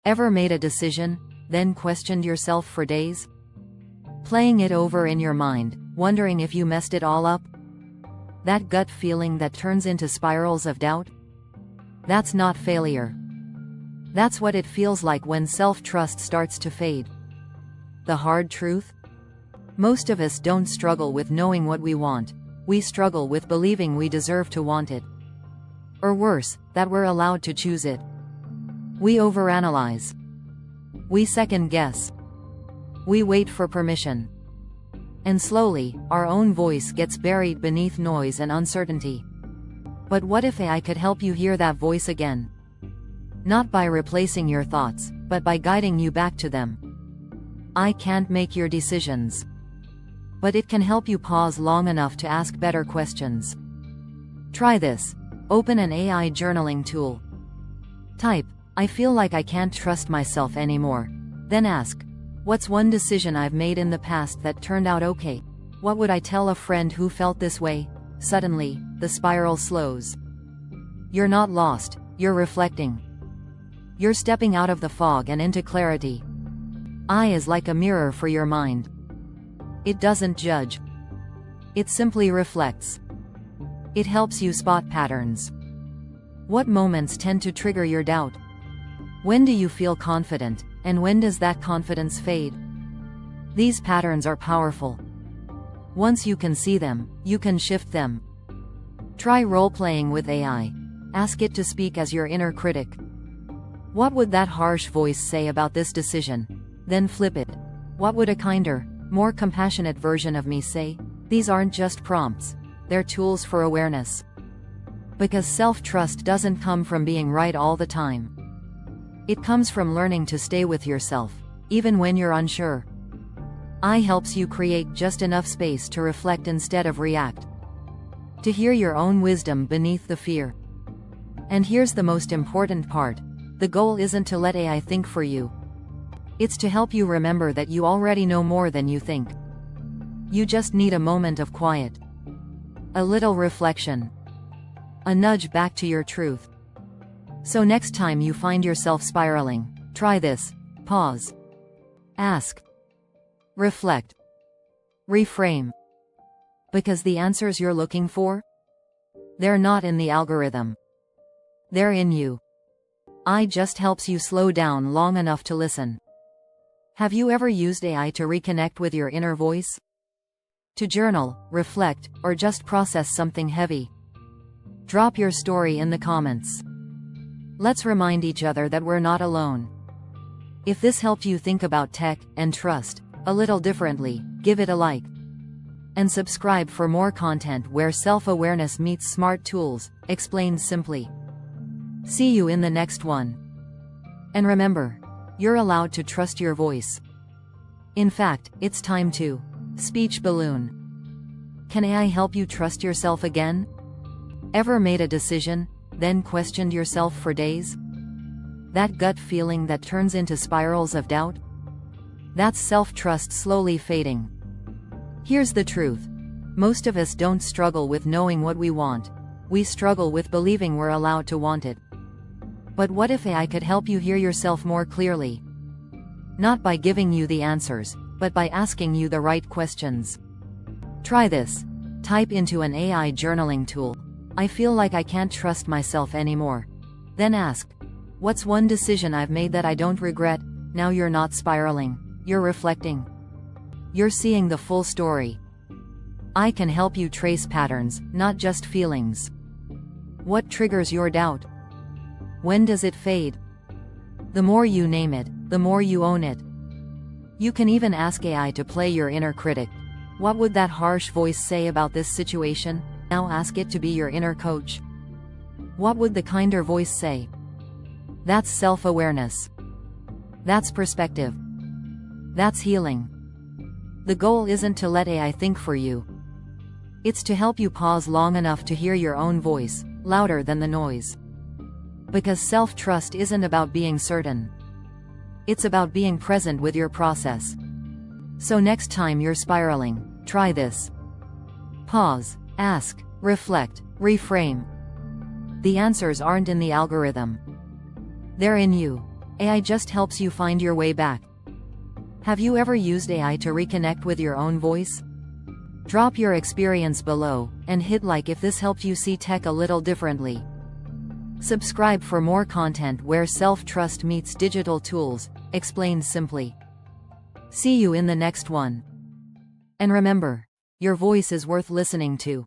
Ever made a decision, then questioned yourself for days? Playing it over in your mind, wondering if you messed it all up? That gut feeling that turns into spirals of doubt? That's not failure. That's what it feels like when self-trust starts to fade. The hard truth? Most of us don't struggle with knowing what we want. We struggle with believing we deserve to want it. Or worse, that we're allowed to choose it. We overanalyze. We second-guess. We wait for permission. And slowly, our own voice gets buried beneath noise and uncertainty. But what if AI could help you hear that voice again? Not by replacing your thoughts, but by guiding you back to them. I can't make your decisions. But it can help you pause long enough to ask better questions. Try this. Open an AI journaling tool. Type, "I feel like I can't trust myself anymore." Then ask, "What's one decision I've made in the past that turned out okay? What would I tell a friend who felt this way?" Suddenly, the spiral slows. You're not lost, you're reflecting. You're stepping out of the fog and into clarity. AI is like a mirror for your mind. It doesn't judge. It simply reflects. It helps you spot patterns. What moments tend to trigger your doubt? When do you feel confident, and when does that confidence fade? These patterns are powerful. Once you can see them, you can shift them. Try role-playing with AI. Ask it to speak as your inner critic. What would that harsh voice say about this decision? Then flip it. What would a kinder, more compassionate version of me say? These aren't just prompts. They're tools for awareness. Because self-trust doesn't come from being right all the time. It comes from learning to stay with yourself, even when you're unsure. AI helps you create just enough space to reflect instead of react. To hear your own wisdom beneath the fear. And here's the most important part. The goal isn't to let AI think for you. It's to help you remember that you already know more than you think. You just need a moment of quiet. A little reflection. A nudge back to your truth. So next time you find yourself spiraling, try this. Pause. Ask. Reflect. Reframe. Because the answers you're looking for? They're not in the algorithm. They're in you. AI just helps you slow down long enough to listen. Have you ever used AI to reconnect with your inner voice? To journal, reflect, or just process something heavy? Drop your story in the comments. Let's remind each other that we're not alone. If this helped you think about tech and trust a little differently, give it a like. And subscribe for more content where self-awareness meets smart tools, explained simply. See you in the next one. And remember, you're allowed to trust your voice. In fact, it's time to speech balloon. Can AI help you trust yourself again? Ever made a decision, then questioned yourself for days? That gut feeling that turns into spirals of doubt? That's self-trust slowly fading. Here's the truth. Most of us don't struggle with knowing what we want. We struggle with believing we're allowed to want it. But what if AI could help you hear yourself more clearly? Not by giving you the answers, but by asking you the right questions. Try this. Type into an AI journaling tool, "I feel like I can't trust myself anymore." Then ask, "What's one decision I've made that I don't regret?" Now you're not spiraling. You're reflecting. You're seeing the full story. AI can help you trace patterns, not just feelings. What triggers your doubt? When does it fade? The more you name it, the more you own it. You can even ask AI to play your inner critic. What would that harsh voice say about this situation? Now ask it to be your inner coach. What would the kinder voice say? That's self-awareness. That's perspective. That's healing. The goal isn't to let AI think for you. It's to help you pause long enough to hear your own voice, louder than the noise. Because self-trust isn't about being certain. It's about being present with your process. So next time you're spiraling, try this. Pause, ask, reflect, reframe. The answers aren't in the algorithm. They're in you. AI just helps you find your way back. Have you ever used AI to reconnect with your own voice? Drop your experience below, and hit like if this helped you see tech a little differently. Subscribe for more content where self-trust meets digital tools, explained simply. See you in the next one. And remember, your voice is worth listening to.